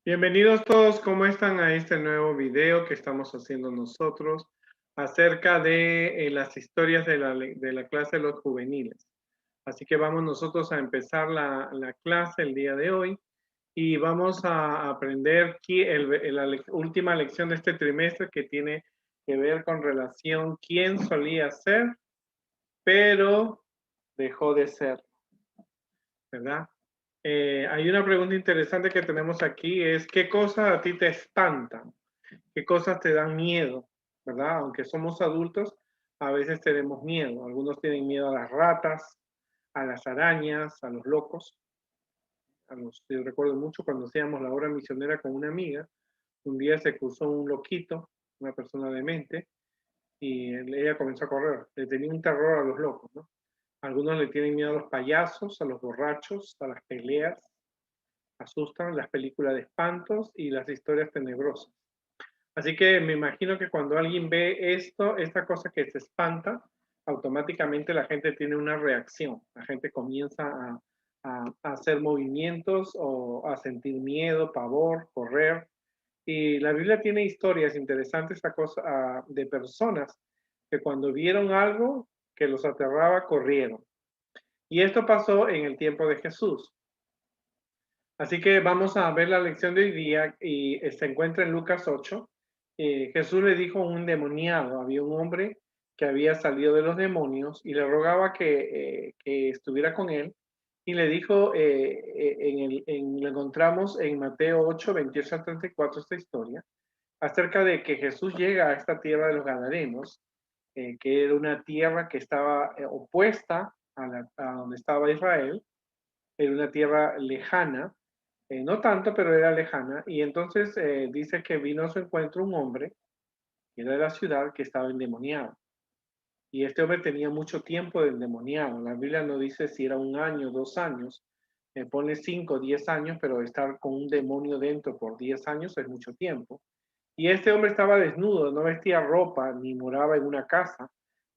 Bienvenidos todos, ¿cómo están a este nuevo video que estamos haciendo nosotros acerca de las historias de la clase de los juveniles? Así que vamos nosotros a empezar la clase el día de hoy y vamos a aprender la última lección de este trimestre que tiene que ver con relación quién solía ser, pero dejó de ser, ¿verdad? Hay una pregunta interesante que tenemos aquí, es ¿qué cosas a ti te espantan? ¿Qué cosas te dan miedo? ¿Verdad? Aunque somos adultos, a veces tenemos miedo. Algunos tienen miedo a las ratas, a las arañas, a los locos. Yo recuerdo mucho cuando hacíamos la obra misionera con una amiga, un día se cruzó un loquito, una persona demente, y ella comenzó a correr. Le tenía un terror a los locos, ¿no? Algunos le tienen miedo a los payasos, a los borrachos, a las peleas, asustan las películas de espantos y las historias tenebrosas. Así que me imagino que cuando alguien ve esto, esta cosa que se espanta, automáticamente la gente tiene una reacción. La gente comienza a hacer movimientos o a sentir miedo, pavor, correr. Y la Biblia tiene historias interesantes de personas que cuando vieron algo que los aterraba, corrieron. Y esto pasó en el tiempo de Jesús. Así que vamos a ver la lección de hoy día y se encuentra en Lucas 8. Jesús le dijo a un endemoniado, había un hombre que había salido de los demonios y le rogaba que estuviera con él y le dijo, lo encontramos en Mateo 8, 28 al 34 esta historia, acerca de que Jesús llega a esta tierra de los Gadarenos, que era una tierra que estaba opuesta a donde estaba Israel, era una tierra lejana, no tanto, pero era lejana. Y entonces dice que vino a su encuentro un hombre, que era de la ciudad, que estaba endemoniado. Y este hombre tenía mucho tiempo de endemoniado. La Biblia no dice si era un año, 2 años, pone 5, 10 años, pero estar con un demonio dentro por 10 años es mucho tiempo. Y este hombre estaba desnudo, no vestía ropa, ni moraba en una casa,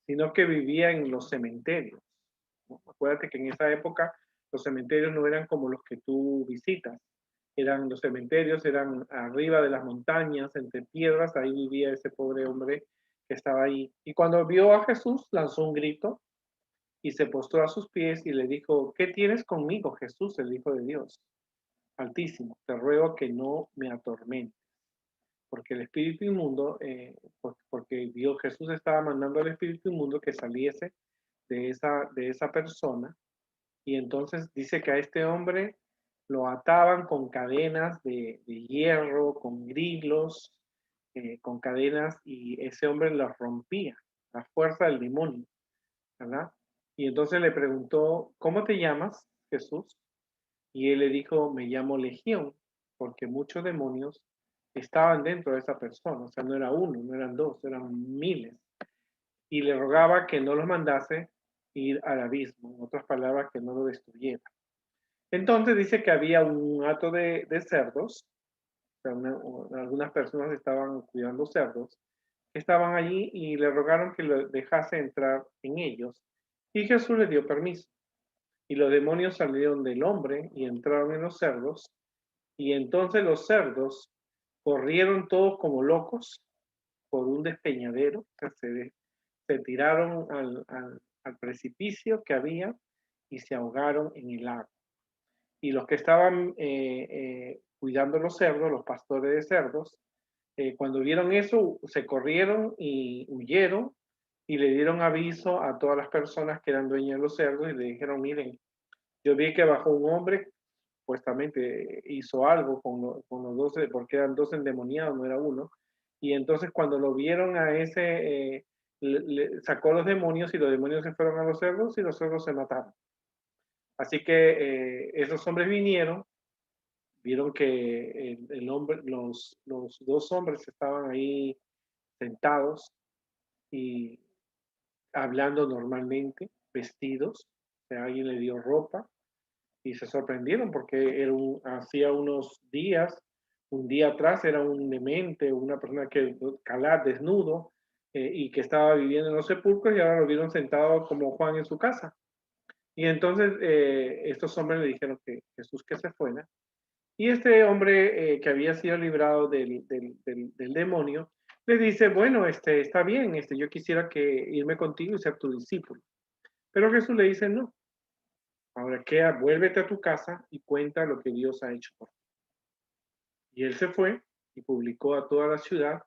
sino que vivía en los cementerios. ¿No? Acuérdate que en esa época los cementerios no eran como los que tú visitas. Los cementerios eran arriba de las montañas, entre piedras, ahí vivía ese pobre hombre que estaba ahí. Y cuando vio a Jesús, lanzó un grito y se postró a sus pies y le dijo, ¿qué tienes conmigo, Jesús, el Hijo de Dios Altísimo? Te ruego que no me atormentes, porque el espíritu inmundo, porque Dios Jesús estaba mandando al espíritu inmundo que saliese de esa persona, y entonces dice que a este hombre lo ataban con cadenas de hierro, con grillos, con cadenas, y ese hombre las rompía, la fuerza del demonio, ¿verdad? Y entonces le preguntó, ¿cómo te llamas, Jesús? Y él le dijo, me llamo Legión, porque muchos demonios estaban dentro de esa persona, o sea, no era uno, no eran dos, eran miles. Y le rogaba que no los mandase ir al abismo, en otras palabras, que no lo destruyera. Entonces dice que había un hato de cerdos, o sea, algunas personas estaban cuidando cerdos, que estaban allí y le rogaron que lo dejase entrar en ellos. Y Jesús le dio permiso. Y los demonios salieron del hombre y entraron en los cerdos. Y entonces los cerdos corrieron todos como locos por un despeñadero, o sea, se tiraron al precipicio que había y se ahogaron en el agua. Y los que estaban cuidando los cerdos, los pastores de cerdos, cuando vieron eso, se corrieron y huyeron y le dieron aviso a todas las personas que eran dueñas de los cerdos y le dijeron, miren, yo vi que bajó un hombre, supuestamente hizo algo con los 12, porque eran dos endemoniados, no era uno, y entonces cuando lo vieron a ese, le sacó los demonios y los demonios se fueron a los cerdos y los cerdos se mataron. Así que esos hombres vinieron, vieron que el hombre, los dos hombres estaban ahí sentados y hablando normalmente, vestidos, o sea, alguien le dio ropa y se sorprendieron porque hacía unos días, un día atrás era un demente, una persona que calá desnudo y que estaba viviendo en los sepulcros y ahora lo vieron sentado como Juan en su casa. Y entonces estos hombres le dijeron que Jesús que se fuera Y este hombre que había sido librado del demonio, le dice, bueno, está bien, yo quisiera que irme contigo y ser tu discípulo. Pero Jesús le dice, no, ahora queda, vuélvete a tu casa y cuenta lo que Dios ha hecho por ti. Y él se fue y publicó a toda la ciudad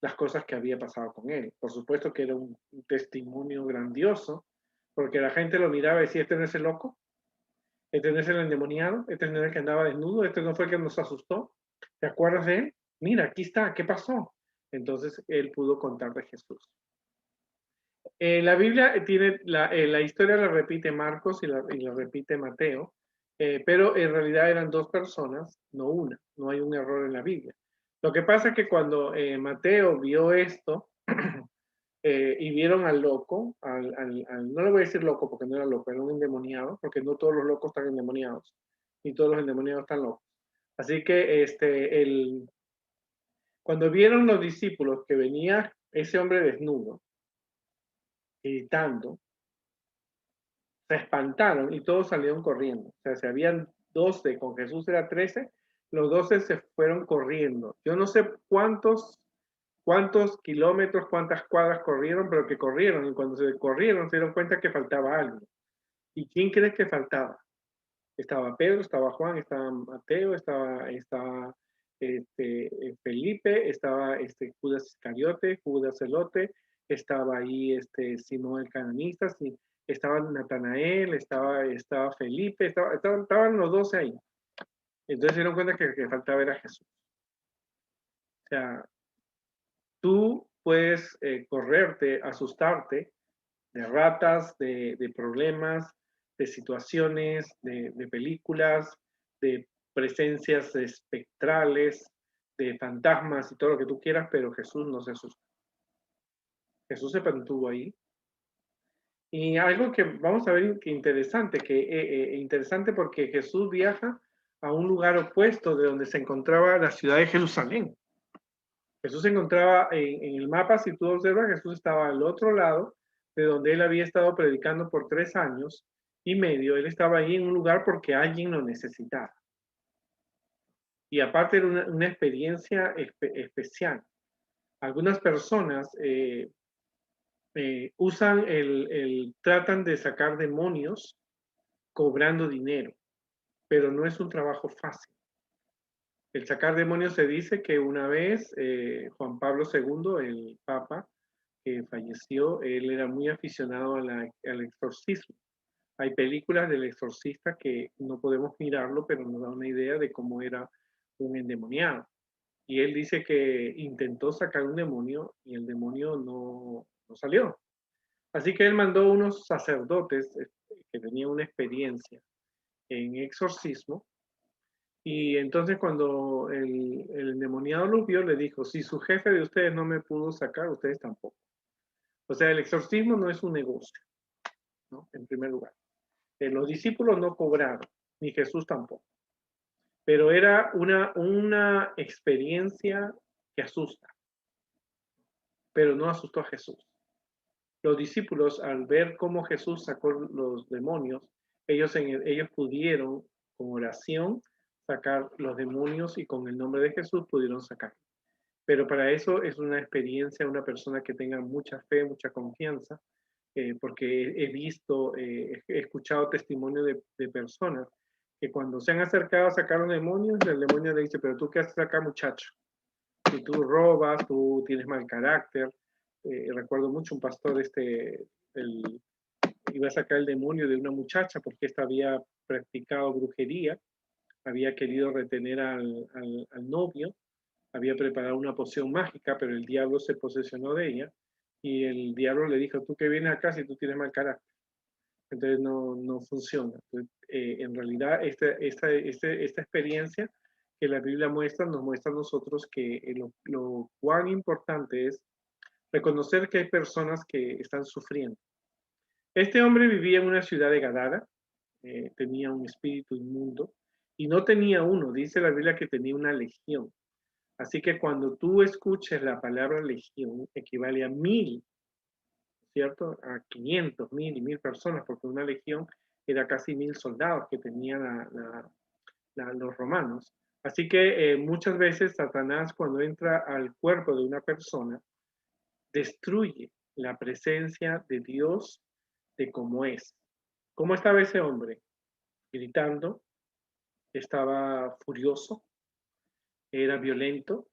las cosas que había pasado con él. Por supuesto que era un testimonio grandioso, porque la gente lo miraba y decía, este no es el loco, este no es el endemoniado, este no es el que andaba desnudo, este no fue el que nos asustó. ¿Te acuerdas de él? Mira, aquí está, ¿qué pasó? Entonces él pudo contar de Jesús. La Biblia tiene, la historia la repite Marcos y la repite Mateo, pero en realidad eran dos personas, no una, no hay un error en la Biblia. Lo que pasa es que cuando Mateo vio esto y vieron al loco, no le voy a decir loco porque no era loco, era un endemoniado, porque no todos los locos están endemoniados, ni todos los endemoniados están locos. Así que cuando vieron los discípulos que venía ese hombre desnudo, gritando, se espantaron y todos salieron corriendo. O sea, si habían 12, con Jesús era 13, los 12 se fueron corriendo. Yo no sé cuántos kilómetros, cuántas cuadras corrieron, pero que corrieron. Y cuando se corrieron se dieron cuenta que faltaba algo. ¿Y quién crees que faltaba? Estaba Pedro, estaba Juan, estaba Mateo, estaba Felipe, estaba Judas Iscariote, Judas Celote, estaba ahí Simón el Cananista, estaba Natanael, estaba Felipe, estaban los 12 ahí. Entonces se dieron cuenta que faltaba era Jesús. O sea, tú puedes correrte, asustarte de ratas, de problemas, de situaciones, de películas, de presencias espectrales, de fantasmas y todo lo que tú quieras, pero Jesús no se asustó. Jesús se mantuvo ahí. Y algo que vamos a ver que interesante, interesante porque Jesús viaja a un lugar opuesto de donde se encontraba la ciudad de Jerusalén. Jesús se encontraba en el mapa, si tú observas, Jesús estaba al otro lado de donde él había estado predicando por 3 años y medio. Él estaba ahí en un lugar porque alguien lo necesitaba. Y aparte era una experiencia especial. Algunas personas tratan de sacar demonios cobrando dinero, pero no es un trabajo fácil. El sacar demonios se dice que una vez Juan Pablo II, el Papa, que falleció, él era muy aficionado al exorcismo. Hay películas del exorcista que no podemos mirarlo, pero nos da una idea de cómo era un endemoniado. Y él dice que intentó sacar un demonio y el demonio no salió. Así que él mandó unos sacerdotes que tenían una experiencia en exorcismo. Y entonces cuando el endemoniado los vio, le dijo, si su jefe de ustedes no me pudo sacar, ustedes tampoco. O sea, el exorcismo no es un negocio, ¿no? En primer lugar. Los discípulos no cobraron, ni Jesús tampoco. Pero era una experiencia que asusta, pero no asustó a Jesús. Los discípulos, al ver cómo Jesús sacó los demonios, ellos pudieron, con oración, sacar los demonios y con el nombre de Jesús pudieron sacar. Pero para eso es una experiencia, una persona que tenga mucha fe, mucha confianza, porque he visto, he escuchado testimonio de personas que cuando se han acercado a sacar los demonios, el demonio le dice, pero tú qué haces acá, muchacho, si tú robas, tú tienes mal carácter. Recuerdo mucho un pastor, iba a sacar el demonio de una muchacha porque ésta había practicado brujería, había querido retener al novio, había preparado una poción mágica, pero el diablo se posesionó de ella y el diablo le dijo, tú que vienes acá si tú tienes mal carácter. Entonces no funciona. Entonces, en realidad, esta experiencia que la Biblia muestra, nos muestra a nosotros que lo cuán importante es reconocer que hay personas que están sufriendo. Este hombre vivía en una ciudad de Gadara, tenía un espíritu inmundo y no tenía uno, dice la Biblia que tenía una legión. Así que cuando tú escuches la palabra legión, equivale a 1000, ¿cierto? A 500, 1000 y 1000 personas, porque una legión era casi 1000 soldados que tenían los romanos. Así que muchas veces Satanás, cuando entra al cuerpo de una persona, destruye la presencia de Dios de cómo es. ¿Cómo estaba ese hombre? Gritando, estaba furioso, era violento.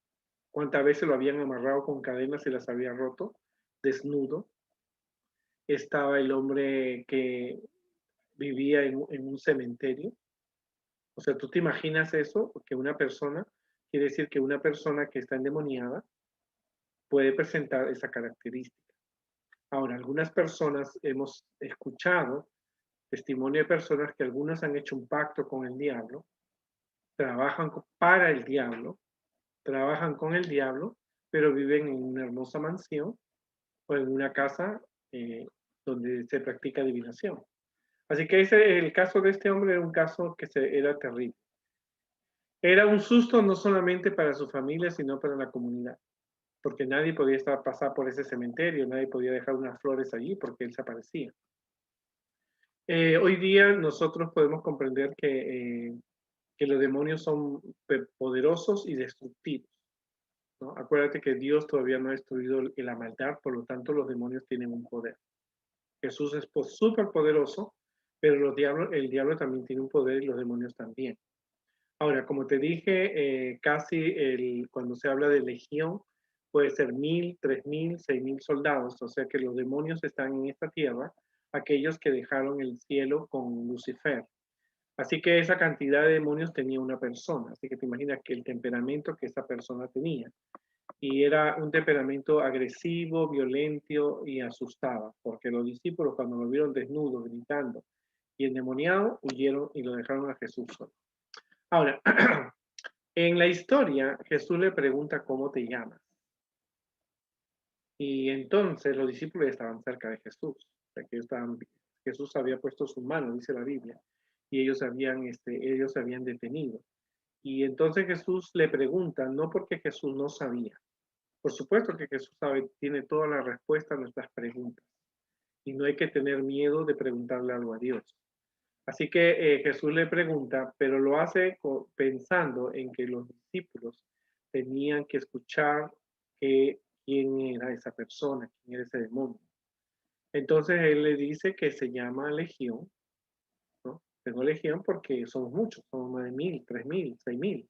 ¿Cuántas veces lo habían amarrado con cadenas y las había roto? Desnudo. Estaba el hombre que vivía en un cementerio. O sea, tú te imaginas eso, que una persona, quiere decir que una persona que está endemoniada puede presentar esa característica. Ahora, algunas personas hemos escuchado testimonio de personas que algunas han hecho un pacto con el diablo, trabajan para el diablo, trabajan con el diablo, pero viven en una hermosa mansión o en una casa donde se practica adivinación. Así que el caso de este hombre era un caso que era terrible. Era un susto no solamente para su familia, sino para la comunidad, porque nadie podía pasar por ese cementerio, nadie podía dejar unas flores allí porque él se aparecía. Hoy día nosotros podemos comprender que los demonios son poderosos y destructivos, ¿no? Acuérdate que Dios todavía no ha destruido la maldad, por lo tanto los demonios tienen un poder. Jesús es súper poderoso, pero el diablo también tiene un poder y los demonios también. Ahora, como te dije, cuando se habla de legión, puede ser 1000, 3000, 6000 soldados, o sea que los demonios están en esta tierra, aquellos que dejaron el cielo con Lucifer. Así que esa cantidad de demonios tenía una persona, así que te imaginas que el temperamento que esa persona tenía. Y era un temperamento agresivo, violento y asustaba, porque los discípulos cuando lo vieron desnudo, gritando y endemoniado, huyeron y lo dejaron a Jesús solo. Ahora, en la historia, Jesús le pregunta cómo te llamas. Y entonces los discípulos estaban cerca de Jesús. O sea, Jesús había puesto su mano, dice la Biblia, y ellos habían detenido. Y entonces Jesús le pregunta, no porque Jesús no sabía. Por supuesto que Jesús tiene toda la respuesta a nuestras preguntas. Y no hay que tener miedo de preguntarle algo a Dios. Así que Jesús le pregunta, pero lo hace pensando en que los discípulos tenían que escuchar quién era esa persona, quién era ese demonio. Entonces él le dice que se llama Legión, ¿no? Tengo Legión porque somos muchos, somos más de 1000, 3000, 6000.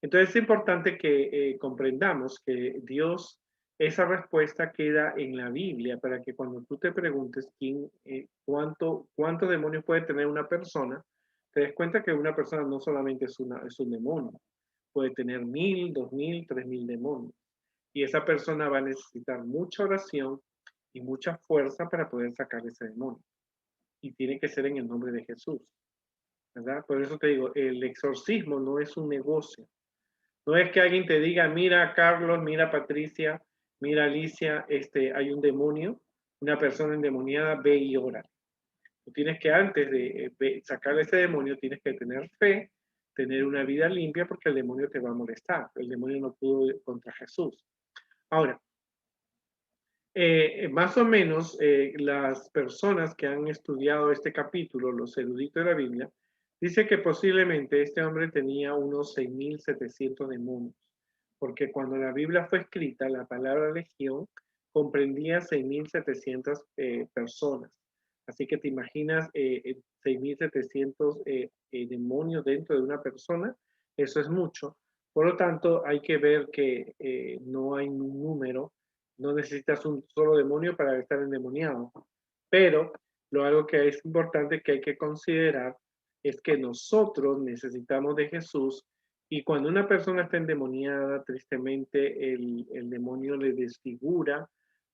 Entonces es importante que comprendamos que Dios, esa respuesta queda en la Biblia para que cuando tú te preguntes cuántos demonios puede tener una persona, te des cuenta que una persona no solamente es un demonio, puede tener 1000, 2000, 3000 demonios. Y esa persona va a necesitar mucha oración y mucha fuerza para poder sacar ese demonio. Y tiene que ser en el nombre de Jesús, ¿verdad? Por eso te digo, el exorcismo no es un negocio. No es que alguien te diga, mira Carlos, mira Patricia, mira Alicia, hay un demonio, una persona endemoniada, ve y ora. Tú tienes que antes de sacar ese demonio, tienes que tener fe, tener una vida limpia, porque el demonio te va a molestar. El demonio no pudo contra Jesús. Ahora, más o menos las personas que han estudiado este capítulo, los eruditos de la Biblia, dice que posiblemente este hombre tenía unos 6700 demonios, porque cuando la Biblia fue escrita, la palabra legión comprendía 6700 personas. Así que te imaginas 6700 demonios dentro de una persona, eso es mucho. Por lo tanto, hay que ver que no hay un número, no necesitas un solo demonio para estar endemoniado. Pero algo que es importante que hay que considerar es que nosotros necesitamos de Jesús y cuando una persona está endemoniada, tristemente el demonio le desfigura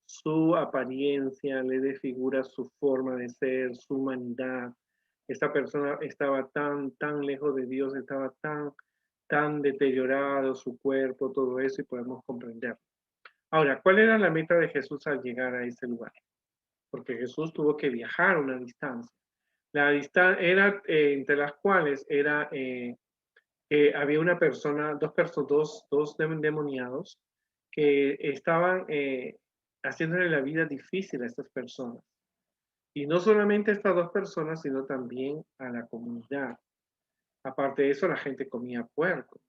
su apariencia, le desfigura su forma de ser, su humanidad. Esta persona estaba tan lejos de Dios, estaba tan deteriorado su cuerpo, todo eso, y podemos comprender. Ahora, ¿cuál era la meta de Jesús al llegar a ese lugar? Porque Jesús tuvo que viajar una distancia. La distancia era entre las cuales había una persona, dos demoniados que estaban haciéndole la vida difícil a estas personas. Y no solamente a estas dos personas, sino también a la comunidad. Aparte de eso, la gente comía puerco,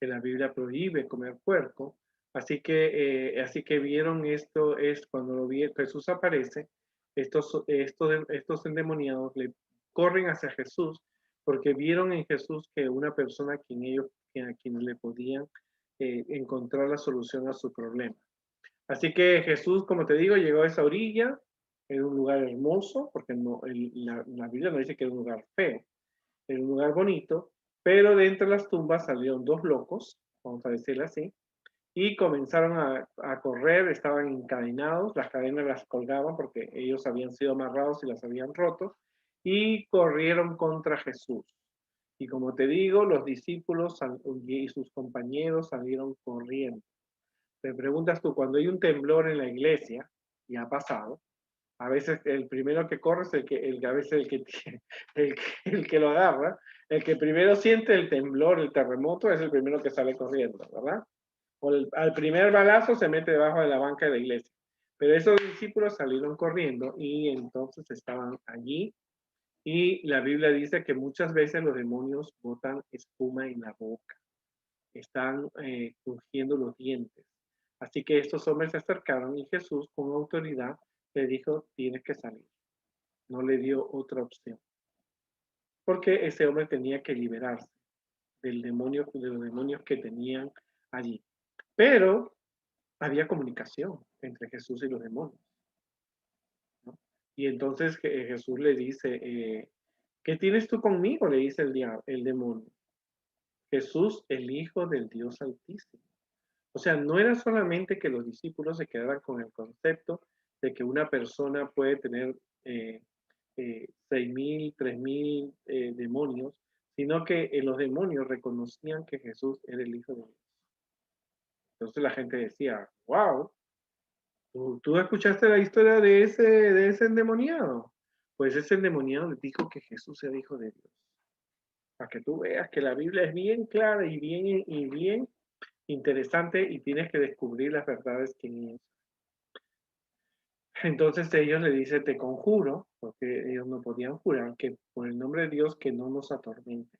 que la Biblia prohíbe comer puerco. Así que vieron esto, es cuando Jesús aparece, estos endemoniados le corren hacia Jesús porque vieron en Jesús que una persona a quien le podían encontrar la solución a su problema. Así que Jesús, como te digo, llegó a esa orilla, era un lugar hermoso, porque no, la Biblia no dice que era un lugar feo, era un lugar bonito, pero de entre las tumbas salieron dos locos, vamos a decirlo así, y comenzaron a correr, estaban encadenados, las cadenas las colgaban porque ellos habían sido amarrados y las habían roto, y corrieron contra Jesús. Y como te digo, los discípulos y sus compañeros salieron corriendo. Te preguntas tú, cuando hay un temblor en la iglesia, y ha pasado, a veces el primero que corre es a veces el que lo agarra, el que primero siente el temblor, el terremoto, es el primero que sale corriendo, ¿verdad? Al primer balazo se mete debajo de la banca de la iglesia. Pero esos discípulos salieron corriendo y entonces estaban allí. Y la Biblia dice que muchas veces los demonios botan espuma en la boca, están crujiendo los dientes. Así que estos hombres se acercaron y Jesús con autoridad le dijo, tienes que salir. No le dio otra opción. Porque ese hombre tenía que liberarse del demonio, de los demonios que tenían allí. Pero había comunicación entre Jesús y los demonios, ¿no? Y entonces Jesús le dice, ¿qué tienes tú conmigo? Le dice el demonio. Jesús, el Hijo del Dios Altísimo. O sea, no era solamente que los discípulos se quedaran con el concepto de que una persona puede tener 6.000, 3.000 demonios, sino que los demonios reconocían que Jesús era el Hijo de Dios. Entonces la gente decía, wow, ¿tú escuchaste la historia de ese endemoniado? Pues ese endemoniado le dijo que Jesús era Hijo de Dios. Para que tú veas que la Biblia es bien clara y bien interesante y tienes que descubrir las verdades que en ella. Entonces ellos le dicen, te conjuro, porque ellos no podían jurar, que por el nombre de Dios que no nos atormente.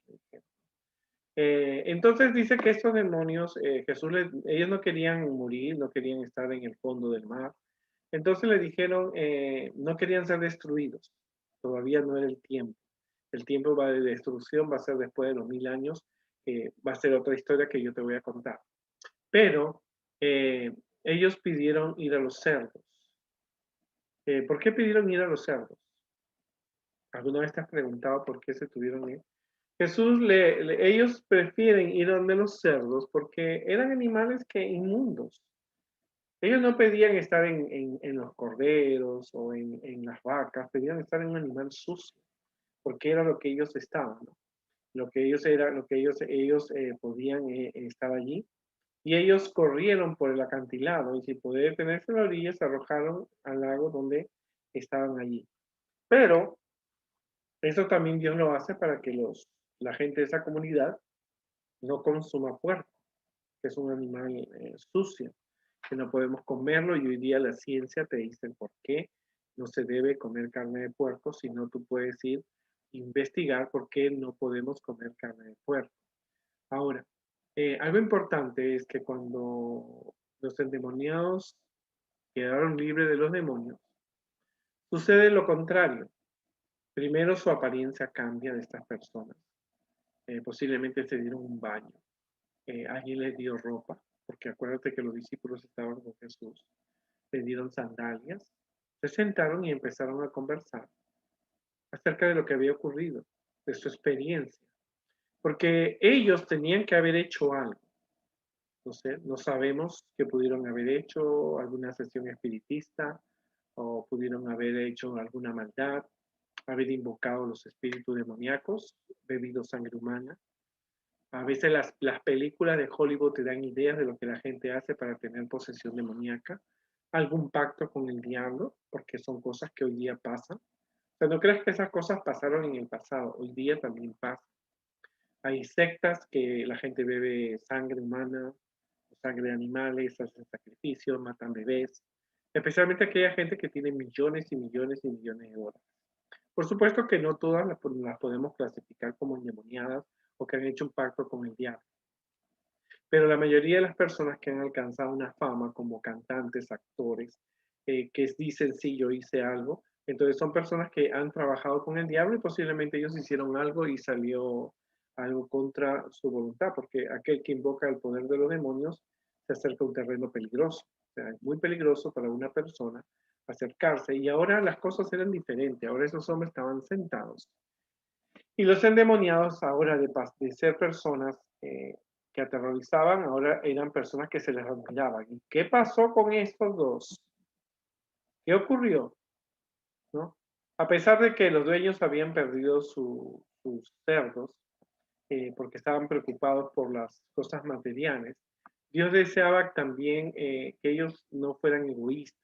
Entonces dice que estos demonios, ellos no querían morir, no querían estar en el fondo del mar. Entonces le dijeron, no querían ser destruidos, todavía no era el tiempo. El tiempo de destrucción va a ser después de los 1000 años, va a ser otra historia que yo te voy a contar. Pero ellos pidieron ir a los cerdos. ¿Por qué pidieron ir a los cerdos? ¿Alguna vez te has preguntado por qué se tuvieron ir? Ellos prefieren ir donde los cerdos porque eran animales que inmundos. Ellos no pedían estar en los corderos o en las vacas, pedían estar en un animal sucio, porque era lo que ellos estaban, ¿no? Lo que ellos podían estar allí. Y ellos corrieron por el acantilado y sin poder detenerse en la orilla se arrojaron al lago donde estaban allí. Pero eso también Dios lo hace para que la gente de esa comunidad no consuma puerco, que es un animal sucio, que no podemos comerlo y hoy día la ciencia te dice por qué no se debe comer carne de puerco, sino tú puedes ir a investigar por qué no podemos comer carne de puerco. Ahora, algo importante es que cuando los endemoniados quedaron libres de los demonios, sucede lo contrario. Primero su apariencia cambia de estas personas. Posiblemente se dieron un baño. Alguien les dio ropa, porque acuérdate que los discípulos estaban con Jesús. Le dieron sandalias, se sentaron y empezaron a conversar acerca de lo que había ocurrido, de su experiencia, porque ellos tenían que haber hecho algo. No sé, no sabemos qué pudieron haber hecho, alguna sesión espiritista, o pudieron haber hecho alguna maldad, haber invocado los espíritus demoníacos, bebido sangre humana. A veces las películas de Hollywood te dan ideas de lo que la gente hace para tener posesión demoníaca, algún pacto con el diablo, porque son cosas que hoy día pasan. O sea, no creas que esas cosas pasaron en el pasado, hoy día también pasa. Hay sectas que la gente bebe sangre humana, sangre de animales, hacen sacrificios, matan bebés, especialmente aquella gente que tiene millones y millones y millones de dólares. Por supuesto que no todas las podemos clasificar como endemoniadas o que han hecho un pacto con el diablo, pero la mayoría de las personas que han alcanzado una fama como cantantes, actores, que dicen sí, yo hice algo, entonces son personas que han trabajado con el diablo y posiblemente ellos hicieron algo y salió algo contra su voluntad, porque aquel que invoca el poder de los demonios se acerca a un terreno peligroso. O sea, es muy peligroso para una persona acercarse. Y ahora las cosas eran diferentes. Ahora esos hombres estaban sentados. Y los endemoniados ahora de ser personas que aterrorizaban, ahora eran personas que se les admiraban. ¿Y qué pasó con estos dos? ¿Qué ocurrió? ¿No? A pesar de que los dueños habían perdido sus cerdos, porque estaban preocupados por las cosas materiales, Dios deseaba también que ellos no fueran egoístas.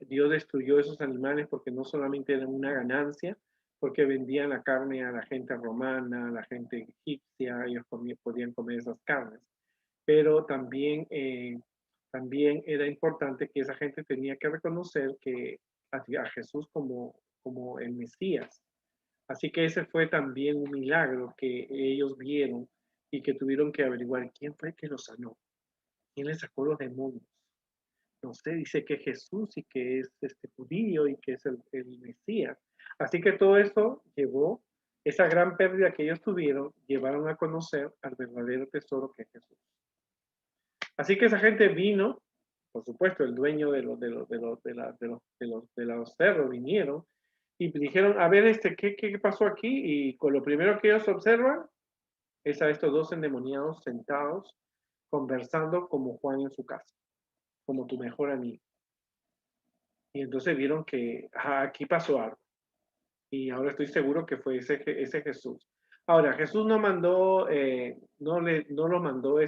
Dios destruyó esos animales porque no solamente eran una ganancia, porque vendían la carne a la gente romana, a la gente egipcia, ellos podían comer esas carnes, pero también era importante que esa gente tenía que reconocer que a Jesús como el Mesías. Así que ese fue también un milagro que ellos vieron y que tuvieron que averiguar quién fue que los sanó, quién les sacó los demonios. No sé, dice que Jesús y que es este judío y que es el Mesías. Así que todo eso llevó, esa gran pérdida que ellos tuvieron, llevaron a conocer al verdadero tesoro que es Jesús. Así que esa gente vino, por supuesto, el dueño de los cerros vinieron y dijeron, a ver, ¿qué pasó aquí? Y con lo primero que ellos observan es a estos dos endemoniados sentados, conversando como Juan en su casa, como tu mejor amigo. Y entonces vieron que aquí pasó algo. Y ahora estoy seguro que fue ese Jesús. Ahora, Jesús no mandó, no lo mandó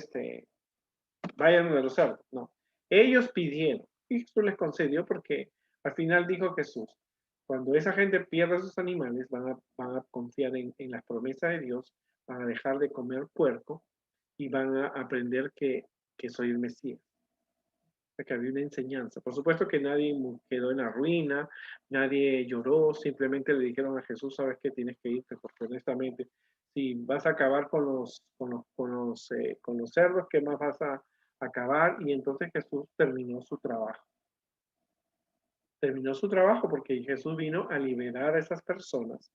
vayan a los cerdos, no. Ellos pidieron y Jesús les concedió porque al final dijo Jesús, cuando esa gente pierda sus animales, van a confiar en las promesas de Dios, van a dejar de comer puerco y van a aprender que soy el Mesías, que había una enseñanza. Por supuesto que nadie quedó en la ruina, nadie lloró, simplemente le dijeron a Jesús, sabes que tienes que irte, porque honestamente, si vas a acabar con los cerdos, ¿qué más vas a acabar? Y entonces Jesús terminó su trabajo. Terminó su trabajo porque Jesús vino a liberar a esas personas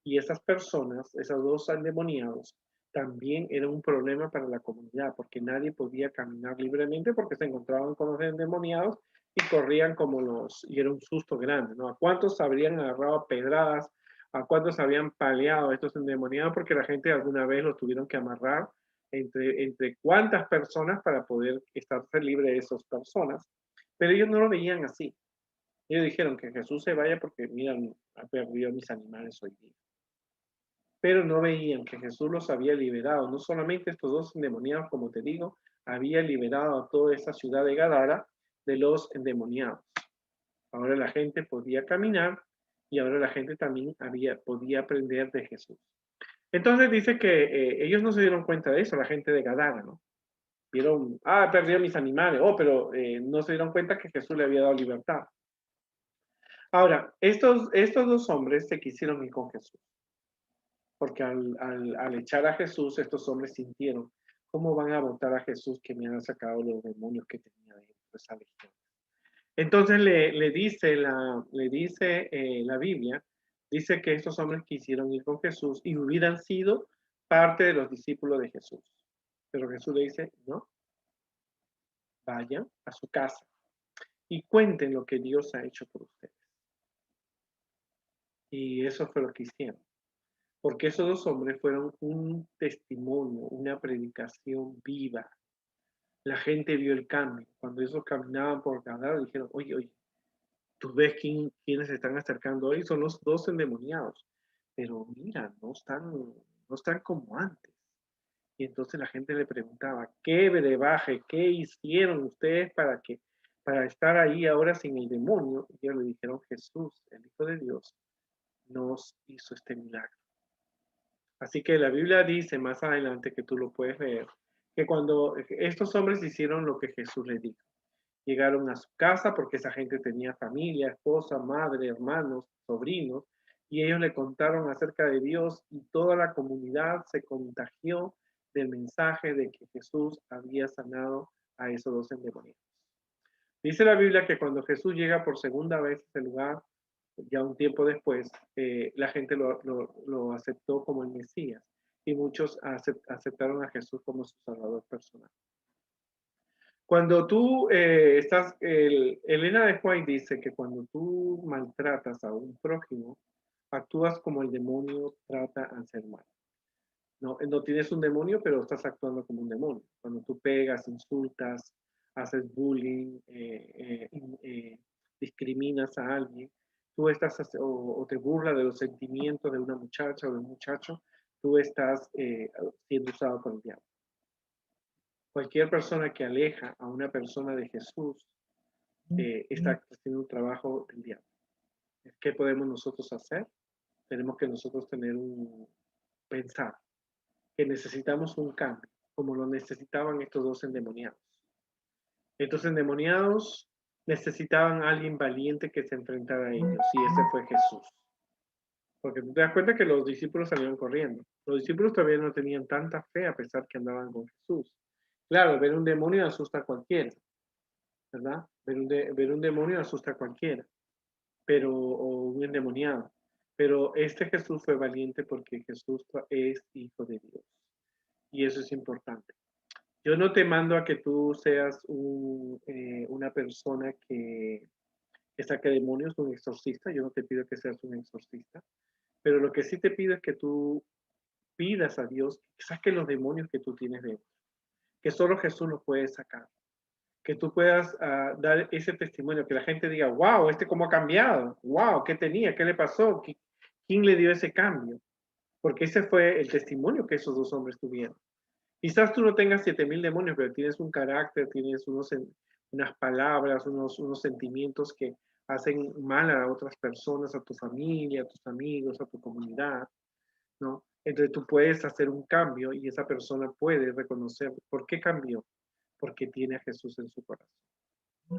y esas personas, esos dos endemoniados, también era un problema para la comunidad porque nadie podía caminar libremente porque se encontraban con los endemoniados y corrían y era un susto grande, ¿no? ¿A cuántos habrían agarrado pedradas? ¿A cuántos habían paleado a estos endemoniados? Porque la gente alguna vez los tuvieron que amarrar entre cuántas personas para poder estarse libre de esas personas. Pero ellos no lo veían así. Ellos dijeron que Jesús se vaya porque, miren, ha perdido mis animales hoy día. Pero no veían que Jesús los había liberado. No solamente estos dos endemoniados, como te digo, había liberado a toda esa ciudad de Gadara de los endemoniados. Ahora la gente podía caminar y ahora la gente también podía aprender de Jesús. Entonces dice que ellos no se dieron cuenta de eso, la gente de Gadara, ¿no? Vieron, perdió mis animales, pero no se dieron cuenta que Jesús le había dado libertad. Ahora, estos dos hombres se quisieron ir con Jesús, porque al echar a Jesús, estos hombres sintieron, ¿cómo van a votar a Jesús que me han sacado los demonios que tenía dentro de esa legión? Entonces le dice la Biblia, dice que estos hombres quisieron ir con Jesús y hubieran sido parte de los discípulos de Jesús. Pero Jesús le dice, no, vayan a su casa y cuenten lo que Dios ha hecho por ustedes. Y eso fue lo que hicieron. Porque esos dos hombres fueron un testimonio, una predicación viva. La gente vio el cambio. Cuando esos caminaban por Gadara, dijeron, oye, tú ves quiénes se están acercando hoy, son los dos endemoniados. Pero mira, no están como antes. Y entonces la gente le preguntaba, ¿qué brebaje, qué hicieron ustedes para estar ahí ahora sin el demonio? Y ellos le dijeron, Jesús, el Hijo de Dios, nos hizo este milagro. Así que la Biblia dice más adelante, que tú lo puedes leer, que cuando estos hombres hicieron lo que Jesús les dijo, llegaron a su casa porque esa gente tenía familia, esposa, madre, hermanos, sobrinos, y ellos le contaron acerca de Dios y toda la comunidad se contagió del mensaje de que Jesús había sanado a esos dos endemoniados. Dice la Biblia que cuando Jesús llega por segunda vez a ese lugar, ya un tiempo después, la gente lo aceptó como el Mesías y muchos aceptaron a Jesús como su Salvador personal. Cuando tú Elena de White dice que cuando tú maltratas a un prójimo, actúas como el demonio trata al ser humano. No tienes un demonio, pero estás actuando como un demonio. Cuando tú pegas, insultas, haces bullying, discriminas a alguien, tú estás o te burlas de los sentimientos de una muchacha o de un muchacho, tú estás siendo usado por el diablo. Cualquier persona que aleja a una persona de Jesús está haciendo un trabajo del diablo. ¿Qué podemos nosotros hacer? Tenemos que nosotros pensar que necesitamos un cambio, como lo necesitaban estos dos endemoniados. Estos endemoniados necesitaban a alguien valiente que se enfrentara a ellos, y ese fue Jesús. Porque tú te das cuenta que los discípulos salieron corriendo. Los discípulos todavía no tenían tanta fe a pesar que andaban con Jesús. Claro, ver un demonio asusta a cualquiera, ¿verdad? Ver un demonio asusta a cualquiera, o un endemoniado. Pero este Jesús fue valiente porque Jesús es hijo de Dios. Y eso es importante. Yo no te mando a que tú seas una persona que saque demonios, un exorcista. Yo no te pido que seas un exorcista. Pero lo que sí te pido es que tú pidas a Dios que saque los demonios que tú tienes dentro. Que solo Jesús los puede sacar. Que tú puedas dar ese testimonio, que la gente diga, wow, cómo ha cambiado. Wow, ¿qué tenía? ¿Qué le pasó? ¿Quién le dio ese cambio? Porque ese fue el testimonio que esos dos hombres tuvieron. Quizás tú no tengas 7,000 demonios, pero tienes un carácter, tienes unas palabras, unos sentimientos que hacen mal a otras personas, a tu familia, a tus amigos, a tu comunidad, ¿no? Entonces tú puedes hacer un cambio y esa persona puede reconocer por qué cambió, porque tiene a Jesús en su corazón.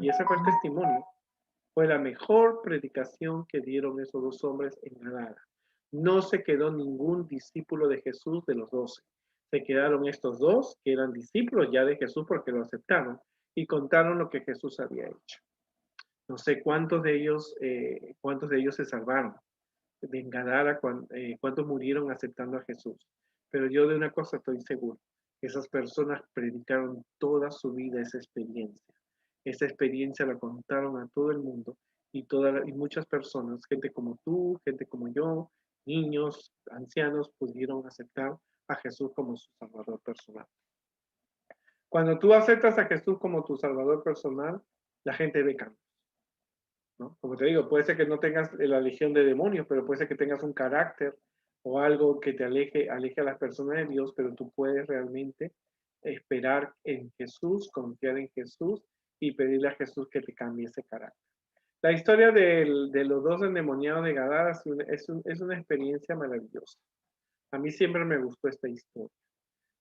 Y ese fue el testimonio. Fue la mejor predicación que dieron esos dos hombres en Gadara. No se quedó ningún discípulo de Jesús de los 12. Se quedaron estos dos, que eran discípulos ya de Jesús porque lo aceptaron, y contaron lo que Jesús había hecho. No sé cuántos de ellos se salvaron de Gadara, cuántos murieron aceptando a Jesús. Pero yo de una cosa estoy seguro, esas personas predicaron toda su vida esa experiencia. Esa experiencia la contaron a todo el mundo y muchas personas, gente como tú, gente como yo, niños, ancianos, pudieron aceptar a Jesús como su Salvador personal. Cuando tú aceptas a Jesús como tu Salvador personal, la gente ve cambios, ¿no? Como te digo, puede ser que no tengas la legión de demonios, pero puede ser que tengas un carácter o algo que te aleje a las personas de Dios, pero tú puedes realmente esperar en Jesús, confiar en Jesús y pedirle a Jesús que te cambie ese carácter. La historia de los dos endemoniados de Gadara es una experiencia maravillosa. A mí siempre me gustó esta historia.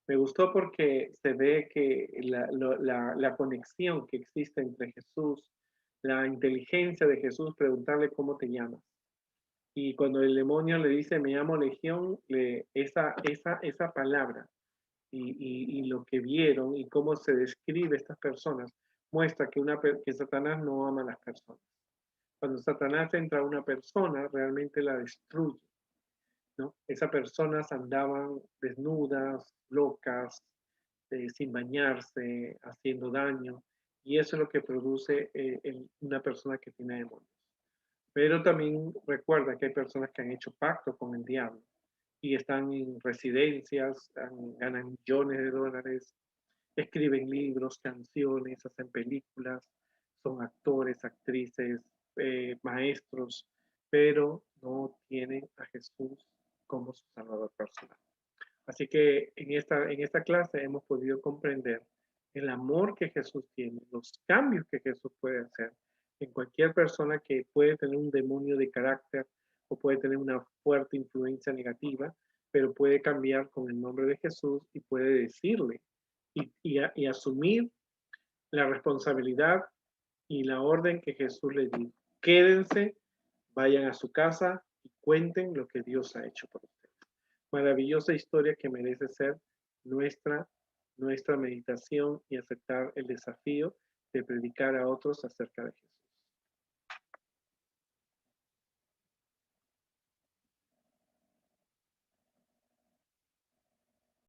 Me gustó porque se ve que la conexión que existe entre Jesús, la inteligencia de Jesús, preguntarle cómo te llamas. Y cuando el demonio le dice, me llamo Legión, esa palabra y lo que vieron y cómo se describe estas personas, muestra que Satanás no ama a las personas. Cuando Satanás entra a una persona, realmente la destruye, ¿no? Esas personas andaban desnudas, locas, sin bañarse, haciendo daño, y eso es lo que produce una persona que tiene demonios. Pero también recuerda que hay personas que han hecho pacto con el diablo y están en residencias, ganan millones de dólares, escriben libros, canciones, hacen películas, son actores, actrices, maestros, pero no tienen a Jesús como su Salvador personal. Así que en esta clase hemos podido comprender el amor que Jesús tiene, los cambios que Jesús puede hacer en cualquier persona que puede tener un demonio de carácter o puede tener una fuerte influencia negativa, pero puede cambiar con el nombre de Jesús y puede decirle y asumir la responsabilidad y la orden que Jesús le dio. Quédense, vayan a su casa y cuenten lo que Dios ha hecho por ustedes. Maravillosa historia que merece ser nuestra meditación y aceptar el desafío de predicar a otros acerca de Jesús.